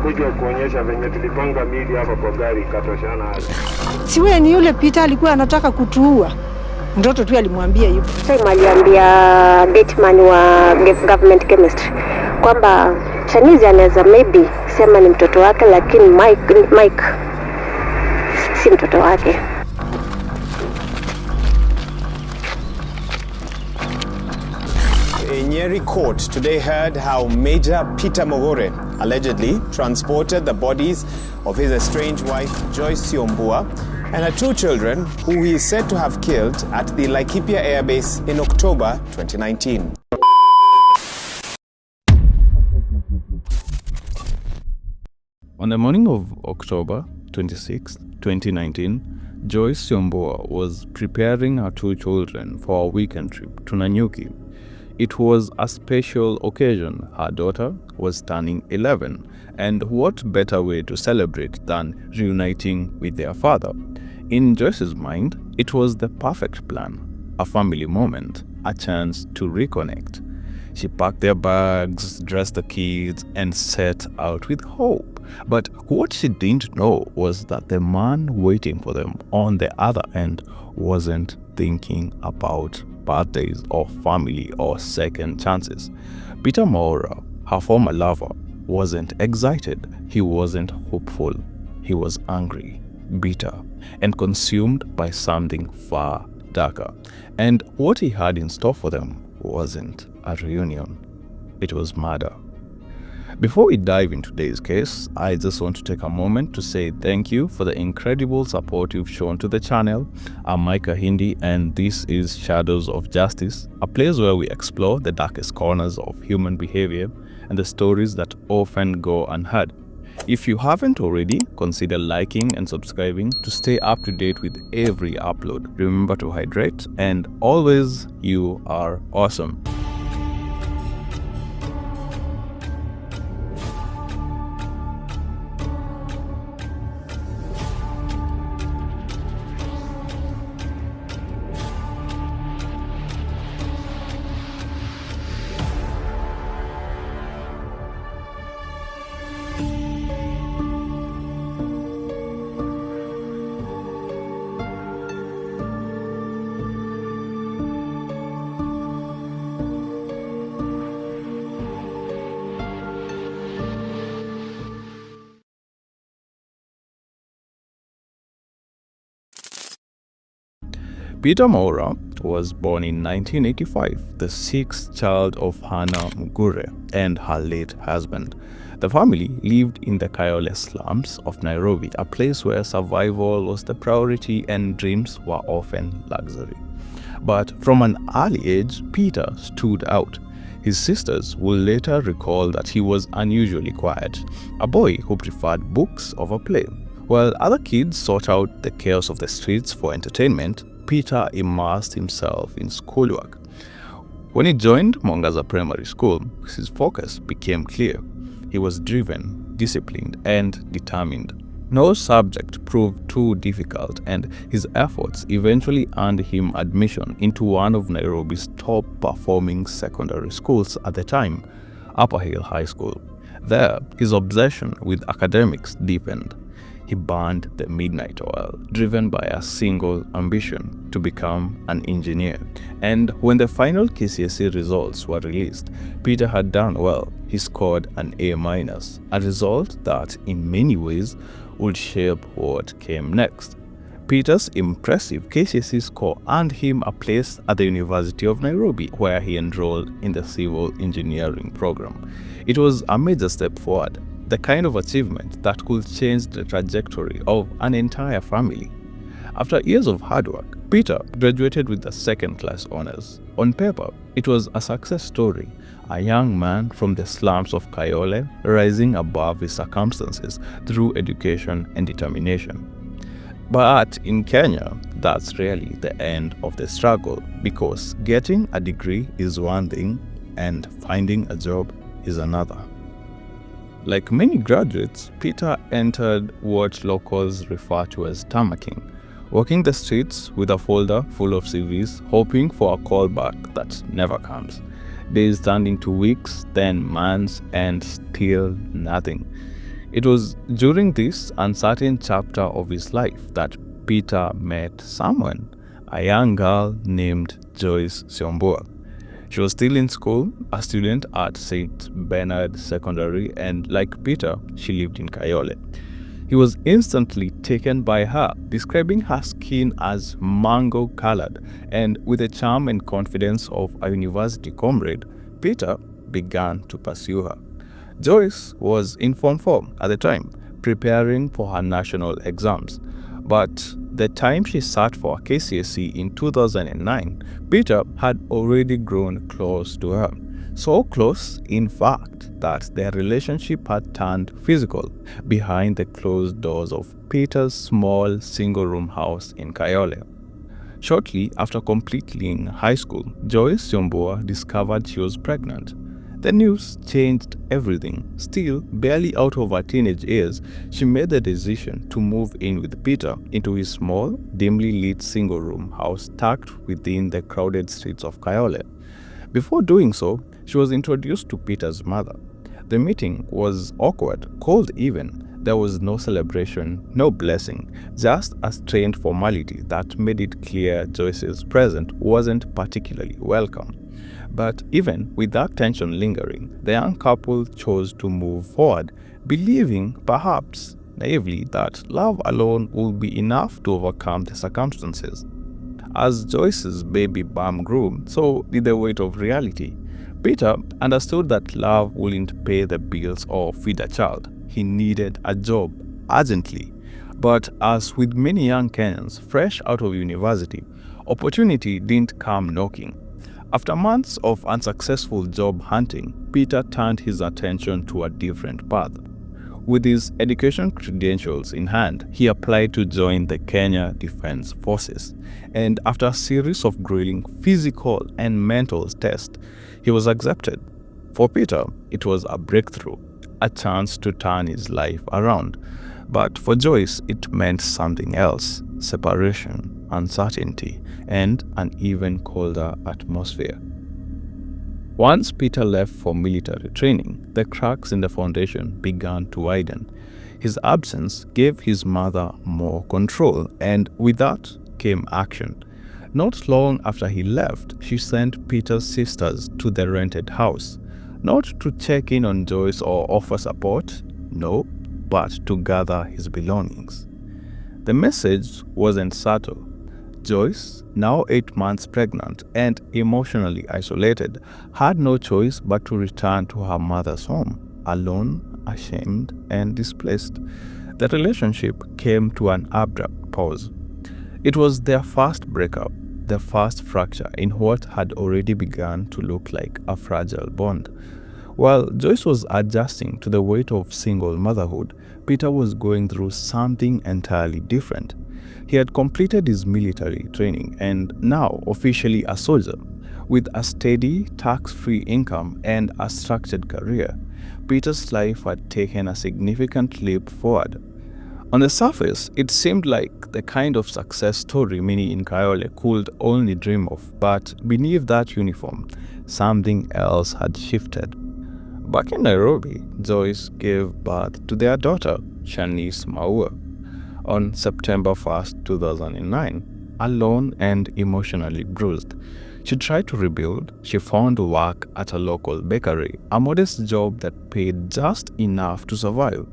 Nilikuja kuonyesha venye tulipanga mili hapa kwa gari katoshana hapo. Siwe ni yule Peter alikuwa anataka kutuua. Mtoto tu alimwambia hivyo. Sasa aliambia gateman wa government chemistry kwamba Chinese anaweza maybe sema ni mtoto wake, lakini Mike si mtoto wake. A Nyeri court today heard how Major Peter Mwaura allegedly transported the bodies of his estranged wife Joyce Syombua and her 2 children, who he is said to have killed at the Laikipia Air Base in October 2019. On the morning of October 26, 2019, Joyce Syombua was preparing her 2 children for a weekend trip to Nanyuki. It was a special occasion. Her daughter was turning 11, and what better way to celebrate than reuniting with their father? In Joyce's mind, it was the perfect plan, a family moment, a chance to reconnect. She packed their bags, dressed the kids, and set out with hope. But what she didn't know was that the man waiting for them on the other end wasn't thinking about birthdays or family or second chances. Peter Mwaura, her former lover, wasn't excited. He wasn't hopeful. He was angry, bitter, and consumed by something far darker. And what he had in store for them wasn't a reunion. It was murder. Before we dive into today's case, I just want to take a moment to say thank you for the incredible support you've shown to the channel. I'm Micah Hindi, and this is Shadows of Justice, a place where we explore the darkest corners of human behavior and the stories that often go unheard. If you haven't already, consider liking and subscribing to stay up to date with every upload. Remember to hydrate, and always, you are awesome. Peter Mwaura was born in 1985, the 6th child of Hannah Mugure and her late husband. The family lived in the Kayole slums of Nairobi, a place where survival was the priority and dreams were often luxury. But from an early age, Peter stood out. His sisters will later recall that he was unusually quiet, a boy who preferred books over play. While other kids sought out the chaos of the streets for entertainment, Peter immersed himself in schoolwork. When he joined Mwangaza Primary School, his focus became clear. He was driven, disciplined, and determined. No subject proved too difficult, and his efforts eventually earned him admission into one of Nairobi's top-performing secondary schools at the time, Upper Hill High School. There, his obsession with academics deepened. He burned the midnight oil, driven by a single ambition: to become an engineer. And when the final KCSE results were released, Peter had done well. He scored an A-, a result that, in many ways, would shape what came next. Peter's impressive KCSE score earned him a place at the University of Nairobi, where he enrolled in the civil engineering program. It was a major step forward, the kind of achievement that could change the trajectory of an entire family. After years of hard work, Peter graduated with the second-class honors. On paper, it was a success story, a young man from the slums of Kayole rising above his circumstances through education and determination. But in Kenya, that's really the end of the struggle, because getting a degree is one thing and finding a job is another. Like many graduates, Peter entered what locals refer to as tammacking, walking the streets with a folder full of CVs, hoping for a callback that never comes. Days turned into weeks, then months, and still nothing. It was during this uncertain chapter of his life that Peter met someone, a young girl named Joyce Syombua. She was still in school, a student at St. Bernard Secondary, and like Peter, she lived in Kayole. He was instantly taken by her, describing her skin as mango-colored, and with the charm and confidence of a university comrade, Peter began to pursue her. Joyce was in Form 4 at the time, preparing for her national exams. But the time she sat for KCSE in 2009, Peter had already grown close to her. So close, in fact, that their relationship had turned physical behind the closed doors of Peter's small single-room house in Kayole. Shortly after completing high school, Joyce Syombua discovered she was pregnant. The news changed everything. Still, barely out of her teenage years, she made the decision to move in with Peter into his small, dimly lit single-room house tucked within the crowded streets of Kayole. Before doing so, she was introduced to Peter's mother. The meeting was awkward, cold even. There was no celebration, no blessing, just a strained formality that made it clear Joyce's presence wasn't particularly welcome. But even with that tension lingering, the young couple chose to move forward, believing, perhaps naively, that love alone would be enough to overcome the circumstances. As Joyce's baby bump grew, so did the weight of reality. Peter understood that love wouldn't pay the bills or feed a child. He needed a job urgently. But as with many young Kenyans fresh out of university, opportunity didn't come knocking. After months of unsuccessful job hunting, Peter turned his attention to a different path. With his education credentials in hand, he applied to join the Kenya Defense Forces, and after a series of grueling physical and mental tests, he was accepted. For Peter, it was a breakthrough, a chance to turn his life around. But for Joyce, it meant something else: separation, uncertainty, and an even colder atmosphere. Once Peter left for military training, the cracks in the foundation began to widen. His absence gave his mother more control, and with that came action. Not long after he left, she sent Peter's sisters to the rented house, not to check in on Joyce or offer support, no, but to gather his belongings. The message wasn't subtle. Joyce, now 8 months pregnant and emotionally isolated, had no choice but to return to her mother's home, alone, ashamed, and displaced. The relationship came to an abrupt pause. It was their first breakup, the first fracture in what had already begun to look like a fragile bond. While Joyce was adjusting to the weight of single motherhood, Peter was going through something entirely different. He had completed his military training and now officially a soldier. With a steady, tax-free income and a structured career, Peter's life had taken a significant leap forward. On the surface, it seemed like the kind of success story many in Kayole could only dream of, but beneath that uniform, something else had shifted. Back in Nairobi, Joyce gave birth to their daughter, Shanice Mwaura, on September 1st, 2009, alone and emotionally bruised. She tried to rebuild. She found work at a local bakery, a modest job that paid just enough to survive.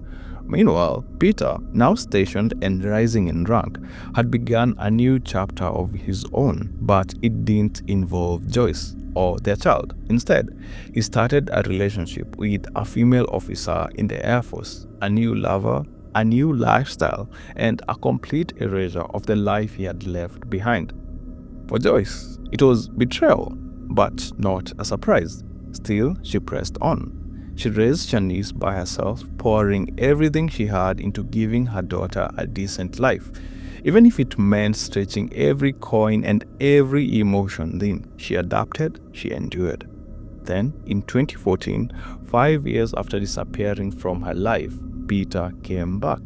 Meanwhile, Peter, now stationed and rising in rank, had begun a new chapter of his own, but it didn't involve Joyce or their child. Instead, he started a relationship with a female officer in the Air Force, a new lover, a new lifestyle, and a complete erasure of the life he had left behind. For Joyce, it was betrayal, but not a surprise. Still, she pressed on. She raised Shanice by herself, pouring everything she had into giving her daughter a decent life. Even if it meant stretching every coin and every emotion thin, she adapted, she endured. Then, in 2014, 5 years after disappearing from her life, Peter came back.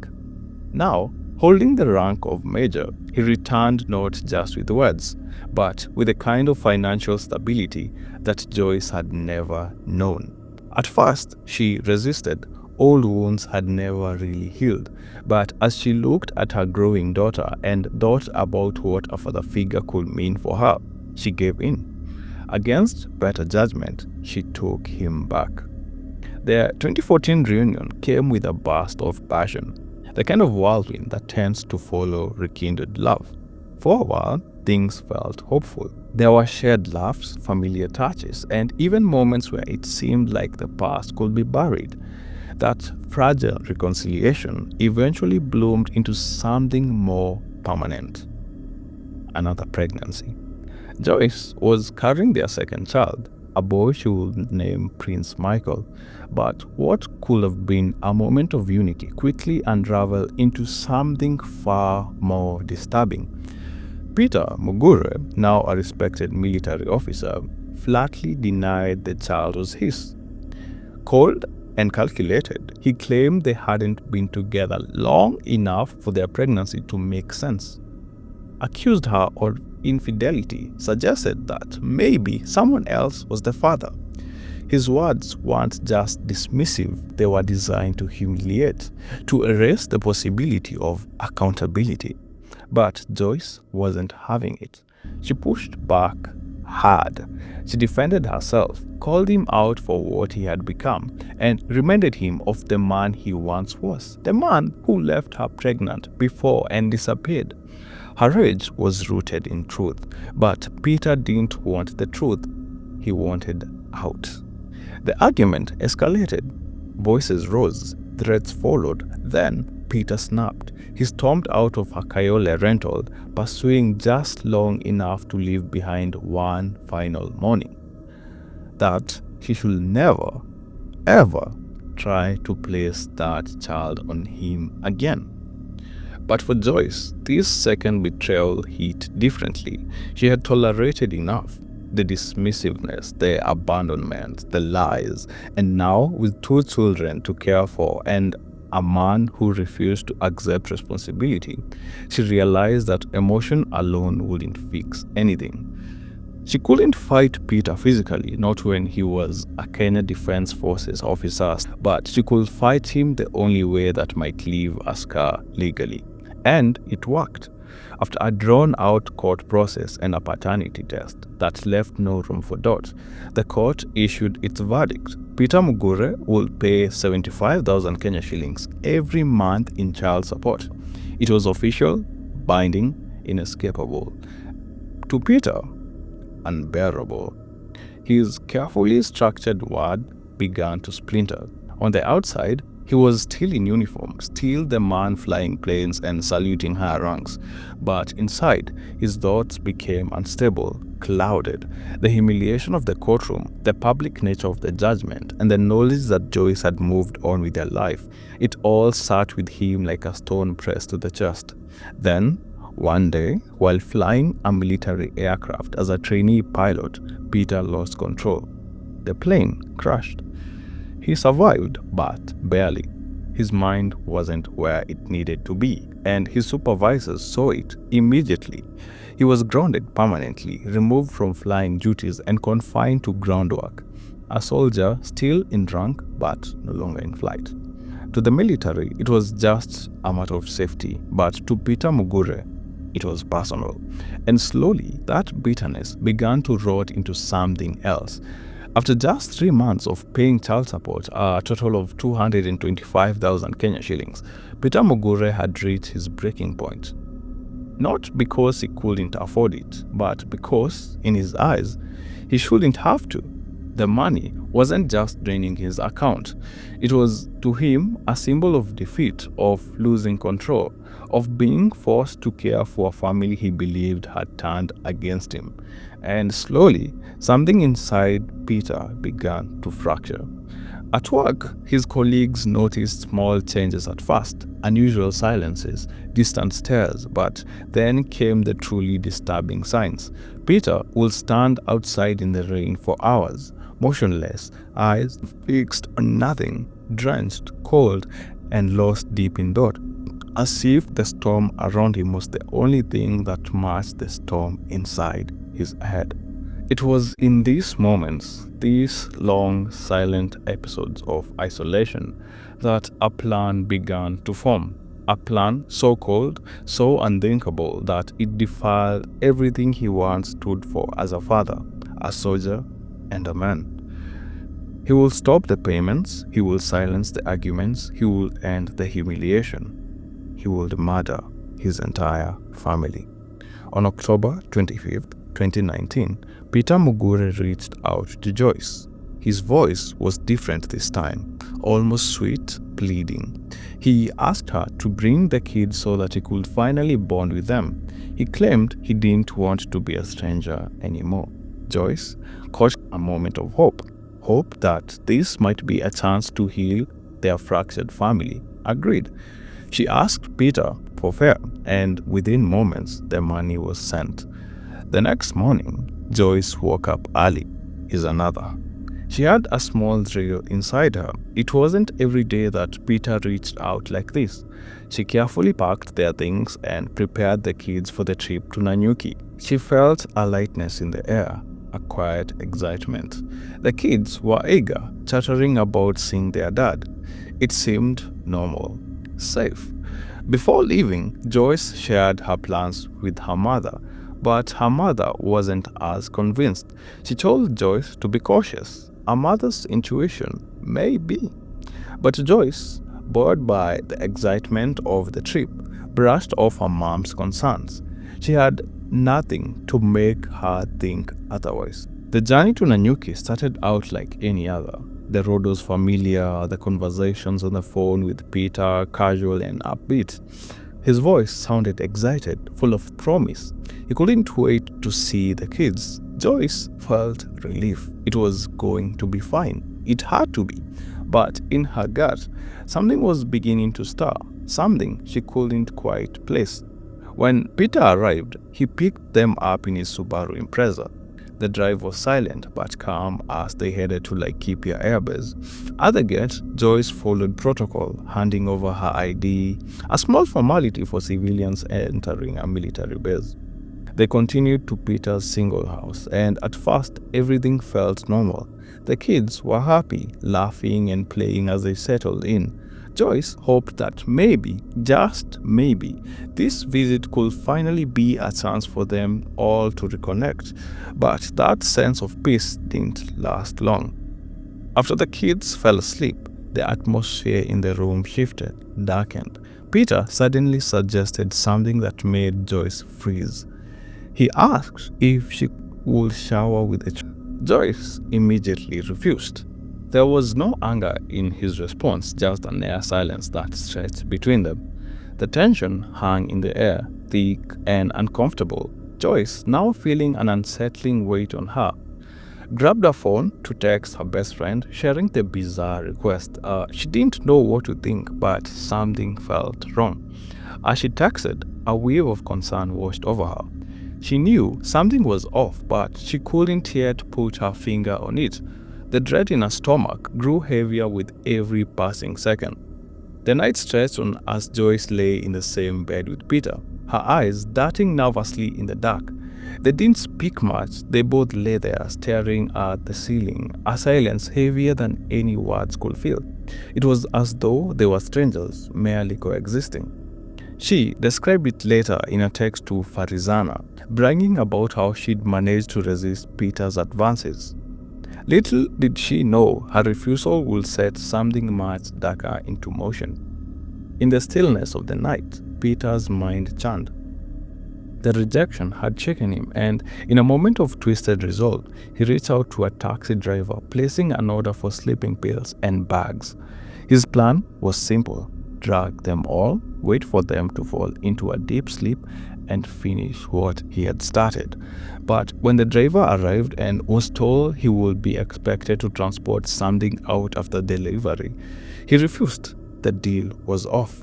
Now, holding the rank of major, he returned not just with words, but with a kind of financial stability that Joyce had never known. At first, she resisted, old wounds had never really healed. But as she looked at her growing daughter and thought about what a father figure could mean for her, she gave in. Against better judgment, she took him back. Their 2014 reunion came with a burst of passion, the kind of whirlwind that tends to follow rekindled love. For a while, things felt hopeful. There were shared laughs, familiar touches, and even moments where it seemed like the past could be buried. That fragile reconciliation eventually bloomed into something more permanent. Another pregnancy. Joyce was carrying their second child, a boy she would name Prince Michael. But what could have been a moment of unity quickly unraveled into something far more disturbing. Peter Mugure, now a respected military officer, flatly denied the child was his. Cold and calculated, he claimed they hadn't been together long enough for their pregnancy to make sense. Accused her of infidelity, suggested that maybe someone else was the father. His words weren't just dismissive, they were designed to humiliate, to erase the possibility of accountability. But Joyce wasn't having it. She pushed back hard. She defended herself, called him out for what he had become, and reminded him of the man he once was, the man who left her pregnant before and disappeared. Her rage was rooted in truth, but Peter didn't want the truth. He wanted out. The argument escalated. Voices rose, threats followed. Then Peter snapped. He stormed out of her Kayole rental, pursuing just long enough to leave behind one final warning: that he should never, ever try to place that child on him again. But for Joyce, this second betrayal hit differently. She had tolerated enough. The dismissiveness, the abandonment, the lies, and now with 2 children to care for and a man who refused to accept responsibility, she realized that emotion alone wouldn't fix anything. She couldn't fight Peter physically, not when he was a Kenya Defense Forces officer, but she could fight him the only way that might leave a scar legally. And it worked. After a drawn-out court process and a paternity test that left no room for doubt, the court issued its verdict. Peter Mugure will pay 75,000 Kenya shillings every month in child support. It was official, binding, inescapable. To Peter, unbearable. His carefully structured word began to splinter. On the outside, he was still in uniform, still the man flying planes and saluting higher ranks. But inside, his thoughts became unstable, clouded. The humiliation of the courtroom, the public nature of the judgment, and the knowledge that Joyce had moved on with her life, it all sat with him like a stone pressed to the chest. Then, one day, while flying a military aircraft as a trainee pilot, Peter lost control. The plane crashed. He survived, but barely. His mind wasn't where it needed to be, and his supervisors saw it immediately. He was grounded permanently, removed from flying duties and confined to ground work. A soldier still in rank, but no longer in flight. To the military, it was just a matter of safety, but to Peter Mugure, it was personal. And slowly, that bitterness began to rot into something else. After just 3 months of paying child support, a total of 225,000 Kenya shillings, Peter Mugure had reached his breaking point. Not because he couldn't afford it, but because, in his eyes, he shouldn't have to. The money wasn't just draining his account. It was, to him, a symbol of defeat, of losing control, of being forced to care for a family he believed had turned against him. And slowly, something inside Peter began to fracture. At work, his colleagues noticed small changes at first, unusual silences, distant stares, but then came the truly disturbing signs. Peter would stand outside in the rain for hours, motionless, eyes fixed on nothing, drenched, cold, and lost deep in thought, as if the storm around him was the only thing that matched the storm inside his head. It was in these moments, these long, silent episodes of isolation, that a plan began to form. A plan so cold, so unthinkable that it defied everything he once stood for as a father, a soldier, and a man. He will stop the payments, he will silence the arguments, he will end the humiliation. He would murder his entire family. On October 25th, 2019, Peter Mugure reached out to Joyce. His voice was different this time, almost sweet, pleading. He asked her to bring the kids so that he could finally bond with them. He claimed he didn't want to be a stranger anymore. Joyce caught a moment of hope that this might be a chance to heal their fractured family. Agreed. She asked Peter for fare, and within moments, the money was sent. The next morning, Joyce woke up early. Is another. She had a small drill inside her. It wasn't every day that Peter reached out like this. She carefully packed their things and prepared the kids for the trip to Nanyuki. She felt a lightness in the air, a quiet excitement. The kids were eager, chattering about seeing their dad. It seemed normal, safe. Before leaving, Joyce shared her plans with her mother, but her mother wasn't as convinced. She told Joyce to be cautious. A mother's intuition may be. But Joyce, buoyed by the excitement of the trip, brushed off her mom's concerns. She had nothing to make her think otherwise. The journey to Nanyuki started out like any other. The road was familiar, the conversations on the phone with Peter casual and upbeat. His voice sounded excited, full of promise. He couldn't wait to see the kids. Joyce felt relief. It was going to be fine. It had to be. But in her gut, something was beginning to stir, something she couldn't quite place. When Peter arrived, he picked them up in his Subaru Impreza. The drive was silent but calm as they headed to Laikipia Airbase. At the gate, Joyce followed protocol, handing over her ID, a small formality for civilians entering a military base. They continued to Peter's single house, and at first everything felt normal. The kids were happy, laughing and playing as they settled in. Joyce hoped that maybe, just maybe, this visit could finally be a chance for them all to reconnect. But that sense of peace didn't last long. After the kids fell asleep, the atmosphere in the room shifted, darkened. Peter suddenly suggested something that made Joyce freeze. He asked if she would shower with a Joyce immediately refused. There was no anger in his response, just an air silence that stretched between them. The tension hung in the air, thick and uncomfortable. Joyce, now feeling an unsettling weight on her, grabbed her phone to text her best friend, sharing the bizarre request. She didn't know what to think, but something felt wrong. As she texted, a wave of concern washed over her. She knew something was off, but she couldn't yet put her finger on it. The dread in her stomach grew heavier with every passing second. The night stretched on as Joyce lay in the same bed with Peter, her eyes darting nervously in the dark. They didn't speak much. They both lay there, staring at the ceiling, a silence heavier than any words could fill. It was as though they were strangers, merely coexisting. She described it later in a text to Farizana, bragging about how she'd managed to resist Peter's advances. Little did she know her refusal would set something much darker into motion. In the stillness of the night, Peter's mind churned. The rejection had shaken him, and in a moment of twisted resolve, he reached out to a taxi driver, placing an order for sleeping pills and bags. His plan was simple: drag them all, wait for them to fall into a deep sleep, and finish what he had started. But when the driver arrived and was told he would be expected to transport something out after delivery, he refused. The deal was off.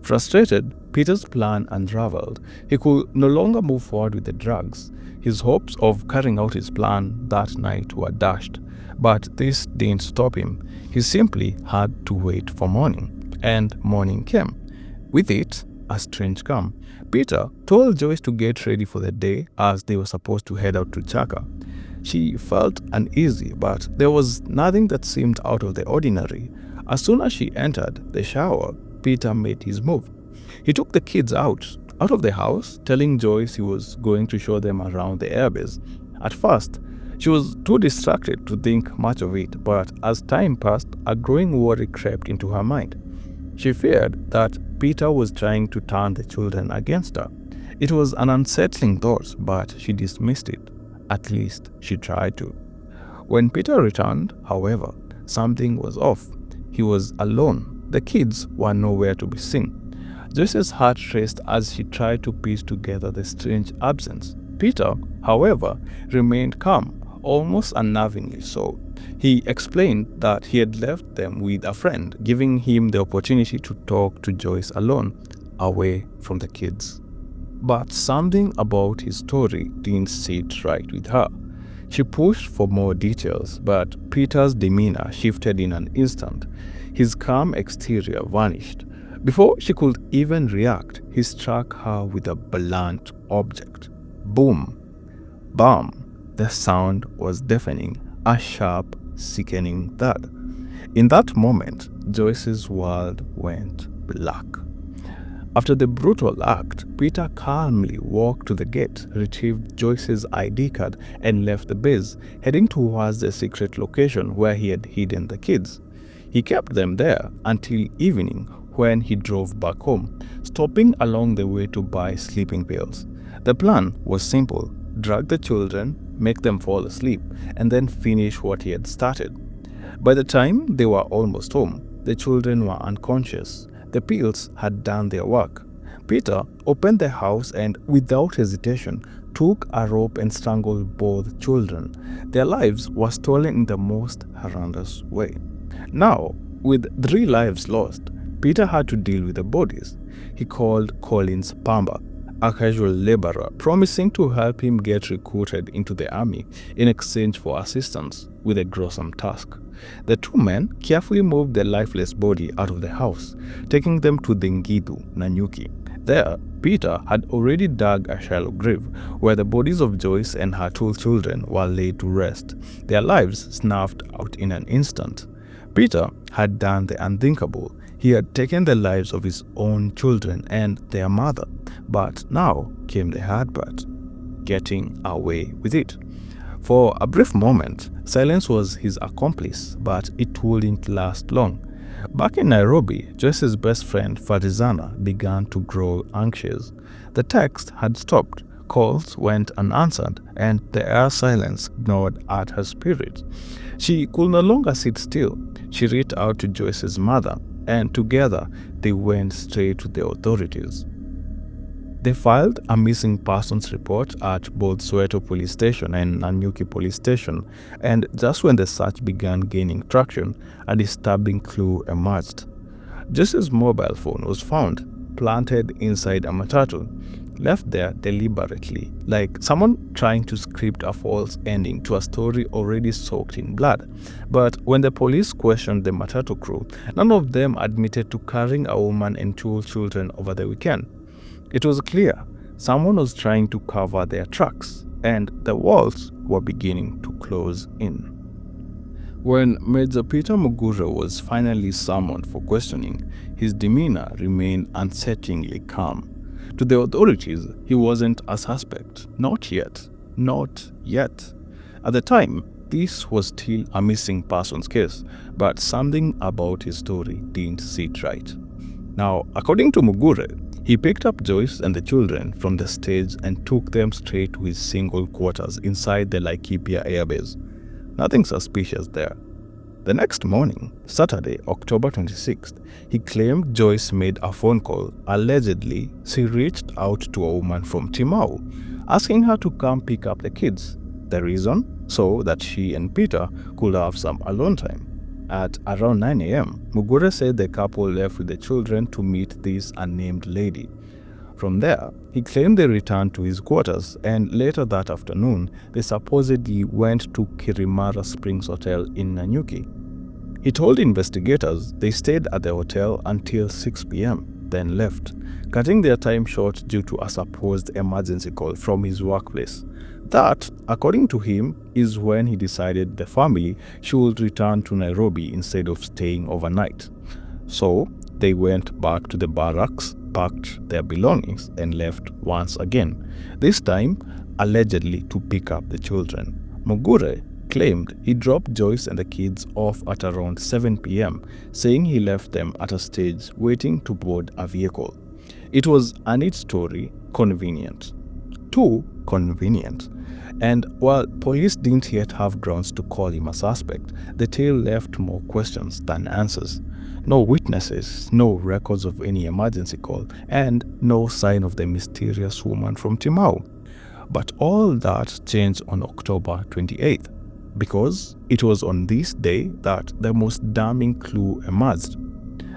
Frustrated, Peter's plan unraveled. He could no longer move forward with the drugs. His hopes of carrying out his plan that night were dashed. But this didn't stop him. He simply had to wait for morning. And morning came. With it, a strange calm. Peter told Joyce to get ready for the day as they were supposed to head out to Chaka. She felt uneasy, but there was nothing that seemed out of the ordinary. As soon as she entered the shower, Peter made his move. He took the kids out of the house, telling Joyce he was going to show them around the airbase. At first, she was too distracted to think much of it, but as time passed, a growing worry crept into her mind. She feared that Peter was trying to turn the children against her. It was an unsettling thought, but she dismissed it. At least she tried to. When Peter returned, however, something was off. He was alone. The kids were nowhere to be seen. Joyce's heart raced as she tried to piece together the strange absence. Peter, however, remained calm, almost unnervingly so. He explained that he had left them with a friend, giving him the opportunity to talk to Joyce alone, away from the kids. But something about his story didn't sit right with her. She pushed for more details, but Peter's demeanor shifted in an instant. His calm exterior vanished. Before she could even react, he struck her with a blunt object. Boom! Bam! The sound was deafening, a sharp, sickening thud. In that moment, Joyce's world went black. After the brutal act, Peter calmly walked to the gate, retrieved Joyce's ID card, and left the base, heading towards the secret location where he had hidden the kids. He kept them there until evening, when he drove back home, stopping along the way to buy sleeping pills. The plan was simple: drug the children, make them fall asleep, and then finish what he had started. By the time they were almost home, the children were unconscious. The pills had done their work. Peter opened the house and, without hesitation, took a rope and strangled both children. Their lives were stolen in the most horrendous way. Now, with 3 lives lost, Peter had to deal with the bodies. He called Collins Pamba, a casual laborer, promising to help him get recruited into the army in exchange for assistance with a gruesome task. The 2 men carefully moved the lifeless body out of the house, taking them to the Ngidu, Nanyuki. There, Peter had already dug a shallow grave where the bodies of Joyce and her 2 children were laid to rest, their lives snuffed out in an instant. Peter had done the unthinkable. He had taken the lives of his own children and their mother, but now came the hard part: getting away with it. For a brief moment, silence was his accomplice, but it wouldn't last long. Back in Nairobi, Joyce's best friend Farizana began to grow anxious. The text had stopped, calls went unanswered, and the air silence gnawed at her spirit. She could no longer sit still. She reached out to Joyce's mother, and together they went straight to the authorities. They filed a missing persons report at both Soweto Police Station and Nanyuki Police Station, and just when the search began gaining traction, a disturbing clue emerged. Joyce's mobile phone was found, planted inside a matatu, left there deliberately, like someone trying to script a false ending to a story already soaked in blood. But when the police questioned the matatu crew, none of them admitted to carrying a woman and 2 children over the weekend. It was clear someone was trying to cover their tracks, and the walls were beginning to close in. When Major Peter Mugure was finally summoned for questioning, his demeanor remained unsettlingly calm. To the authorities, he wasn't a suspect. Not yet. Not yet. At the time, this was still a missing persons case, but something about his story didn't sit right. Now, according to Mugure, he picked up Joyce and the children from the stage and took them straight to his single quarters inside the Laikipia airbase. Nothing suspicious there. The next morning, Saturday, October 26th, he claimed Joyce made a phone call. Allegedly, she reached out to a woman from Timau, asking her to come pick up the kids. The reason? So that she and Peter could have some alone time. At around 9 a.m., Mugure said the couple left with the children to meet this unnamed lady. From there, he claimed they returned to his quarters, and later that afternoon, they supposedly went to Kirimara Springs Hotel in Nanyuki. He told investigators they stayed at the hotel until 6 p.m., then left, cutting their time short due to a supposed emergency call from his workplace. That according to him, is when he decided the family should return to Nairobi instead of staying overnight. So they went back to the barracks, packed their belongings, and left once again, this time allegedly to pick up the children. Mugure claimed he dropped Joyce and the kids off at around 7 p.m., saying he left them at a stage waiting to board a vehicle. It was a neat story, convenient. Too convenient. And while police didn't yet have grounds to call him a suspect, the tale left more questions than answers. No witnesses, no records of any emergency call, and no sign of the mysterious woman from Timau. But all that changed on October 28th, because it was on this day that the most damning clue emerged.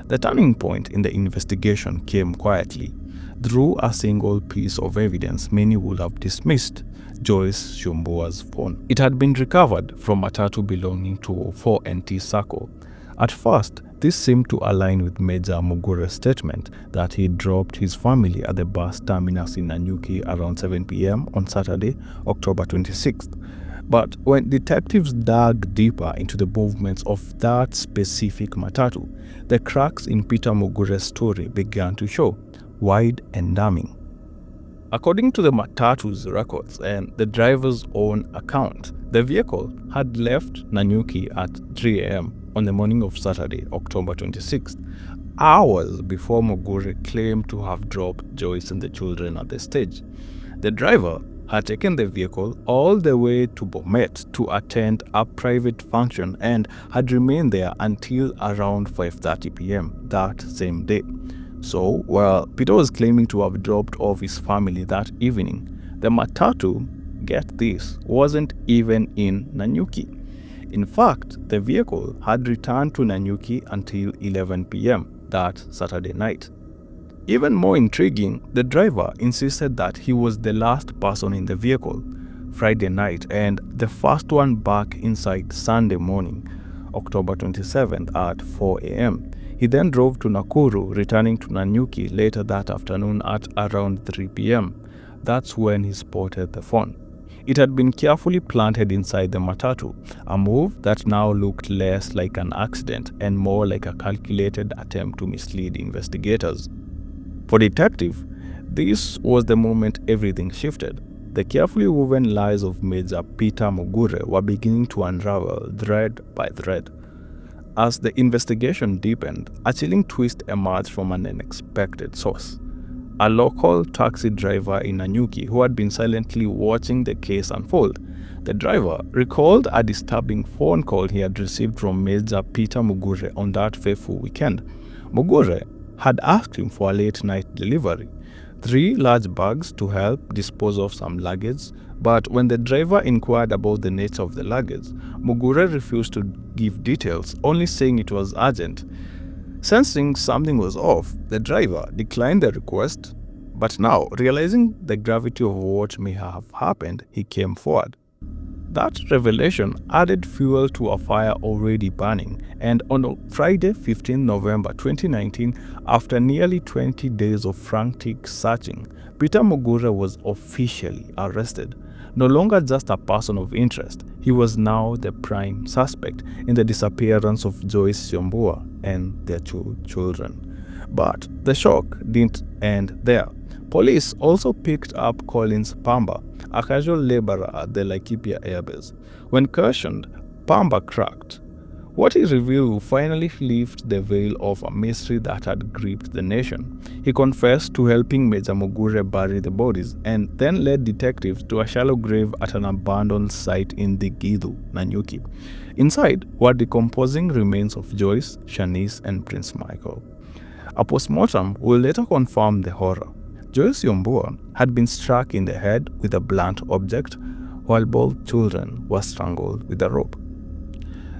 The turning point in the investigation came quietly, through a single piece of evidence many would have dismissed: Joyce Syombua's phone. It had been recovered from a tattoo belonging to 4NT Circle. At first, this seemed to align with Major Mugure's statement that he dropped his family at the bus terminus in Nanyuki around 7 p.m. on Saturday, October 26th. But when detectives dug deeper into the movements of that specific matatu, the cracks in Peter Mugure's story began to show, wide and damning. According to the matatu's records and the driver's own account, the vehicle had left Nanyuki at 3 a.m. on the morning of Saturday, October 26th, hours before Mugure claimed to have dropped Joyce and the children at the stage. The driver had taken the vehicle all the way to Bomet to attend a private function and had remained there until around 5:30 p.m. that same day. So, while Peter was claiming to have dropped off his family that evening, the matatu, get this, wasn't even in Nanyuki. In fact, the vehicle had returned to Nanyuki until 11 p.m. that Saturday night. Even more intriguing, the driver insisted that he was the last person in the vehicle Friday night and the first one back inside Sunday morning, October 27th at 4 a.m. He then drove to Nakuru, returning to Nanyuki later that afternoon at around 3 p.m. That's when he spotted the phone. It had been carefully planted inside the matatu, a move that now looked less like an accident and more like a calculated attempt to mislead investigators. For detective, this was the moment everything shifted. The carefully woven lies of Major Peter Mugure were beginning to unravel thread by thread. As the investigation deepened, a chilling twist emerged from an unexpected source. A local taxi driver in Nanyuki who had been silently watching the case unfold. The driver recalled a disturbing phone call he had received from Major Peter Mugure on that fateful weekend. Mugure had asked him for a late-night delivery, 3 large bags to help dispose of some luggage, but when the driver inquired about the nature of the luggage, Mugure refused to give details, only saying it was urgent. Sensing something was off, the driver declined the request, but now, realizing the gravity of what may have happened, he came forward. That revelation added fuel to a fire already burning, and on Friday, 15 November 2019, after nearly 20 days of frantic searching, Peter Mugure was officially arrested. No longer just a person of interest, he was now the prime suspect in the disappearance of Joyce Syombua and their 2 children. But the shock didn't end there. Police also picked up Collins Pamba, a casual laborer at the Laikipia airbase. When questioned, Pamba cracked. What he revealed finally lifted the veil of a mystery that had gripped the nation. He confessed to helping Major Mugure bury the bodies and then led detectives to a shallow grave at an abandoned site in the Gidu, Nanyuki. Inside were decomposing remains of Joyce, Shanice, and Prince Michael. A postmortem will later confirm the horror. Joyce Syombua had been struck in the head with a blunt object, while both children were strangled with a rope.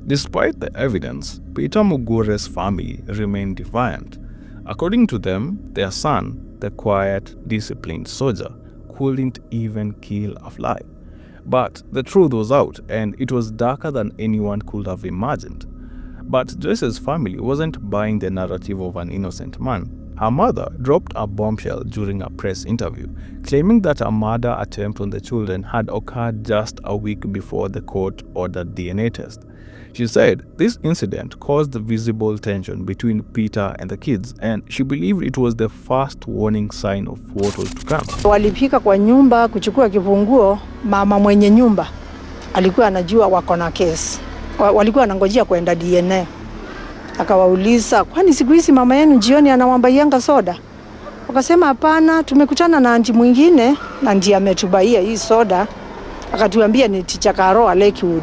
Despite the evidence, Peter Mugure's family remained defiant. According to them, their son, the quiet, disciplined soldier, couldn't even kill a fly. But the truth was out, and it was darker than anyone could have imagined. But Joyce's family wasn't buying the narrative of an innocent man. Her mother dropped a bombshell during a press interview, claiming that a murder attempt on the children had occurred just a week before the court-ordered DNA test. She said this incident caused visible tension between Peter and the kids, and she believed it was the first warning sign of what was to come. Walipika kwa nyumba kuchukua kifunguo, mama mwenye nyumba alikuwa anajua wako na kesi. Walikuwa wanangojea kwenda DNA. Akawauliza, kwani siku hizi mama yenu jioni anawambaianga soda? Wakasema hapana, tumekutana na anti mwingine na ndiye ametubaia hii soda. Akatuambia ni Teacher Karo Lakewood.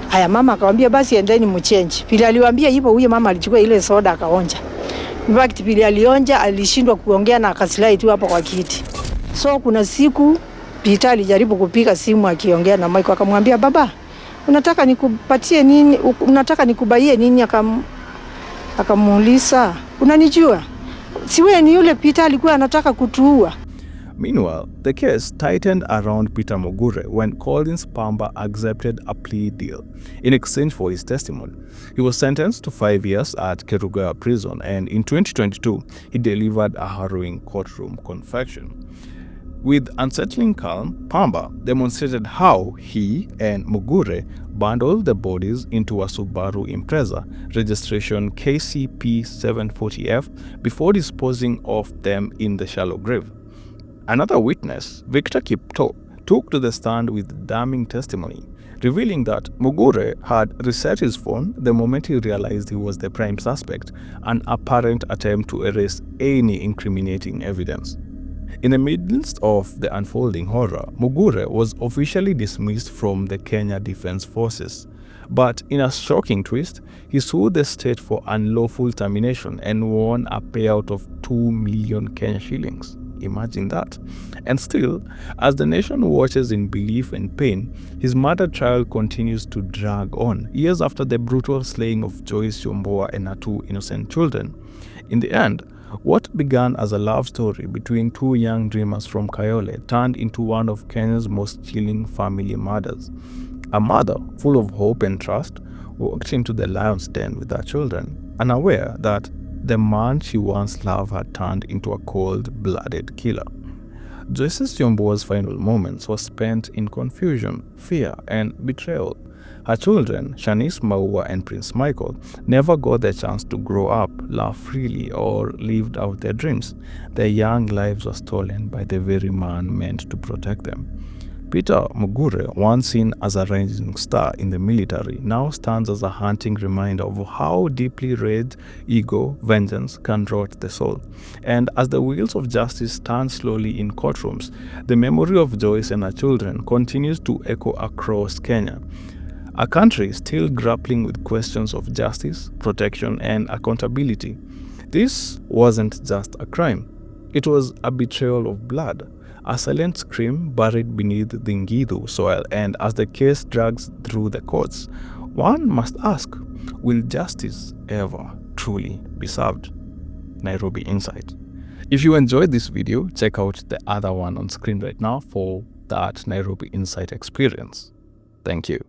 Haya, mama akamwambia basi endeni mchange. Pili aliwaambia hivyo, huyo mama alichukua ile soda akaonja. In fact pili alionja, alishindwa kuongea na akasilai tu hapo kwa kiti. So kuna siku Peter alijaribu kupiga simu akiongea na Mike, akamwambia baba, unataka nikupatie nini? Unataka nikubaie nini? Akamuuliza, unanijua? Si wewe ni yule Peter alikuwa anataka kutuua. Meanwhile, the case tightened around Peter Mugure when Collins Pamba accepted a plea deal in exchange for his testimony. He was sentenced to 5 years at Kerugoya prison, and in 2022, he delivered a harrowing courtroom confession. With unsettling calm, Pamba demonstrated how he and Mugure bundled the bodies into a Subaru Impreza registration KCP 740F before disposing of them in the shallow grave. Another witness, Victor Kipto, took to the stand with damning testimony, revealing that Mugure had reset his phone the moment he realized he was the prime suspect, an apparent attempt to erase any incriminating evidence. In the midst of the unfolding horror, Mugure was officially dismissed from the Kenya Defense Forces. But in a shocking twist, he sued the state for unlawful termination and won a payout of 2 million Kenya shillings. Imagine that. And still, as the nation watches in belief and pain, his murder trial continues to drag on, years after the brutal slaying of Joyce Syombua and her 2 innocent children. In the end, what began as a love story between 2 young dreamers from Kayole turned into one of Kenya's most chilling family murders. A mother, full of hope and trust, walked into the lion's den with her children, unaware that the man she once loved had turned into a cold-blooded killer. Joyce Syombua's final moments were spent in confusion, fear, and betrayal. Her children, Shanice, Mwaura, and Prince Michael, never got the chance to grow up, laugh freely, or lived out their dreams. Their young lives were stolen by the very man meant to protect them. Peter Mugure, once seen as a rising star in the military, now stands as a haunting reminder of how deeply rage, ego, vengeance can rot the soul. And as the wheels of justice turn slowly in courtrooms, the memory of Joyce and her children continues to echo across Kenya. A country still grappling with questions of justice, protection, and accountability. This wasn't just a crime. It was a betrayal of blood, a silent scream buried beneath the Ngidu soil, and as the case drags through the courts, one must ask, will justice ever truly be served? Nairobi Insight. If you enjoyed this video, check out the other one on screen right now for that Nairobi Insight experience. Thank you.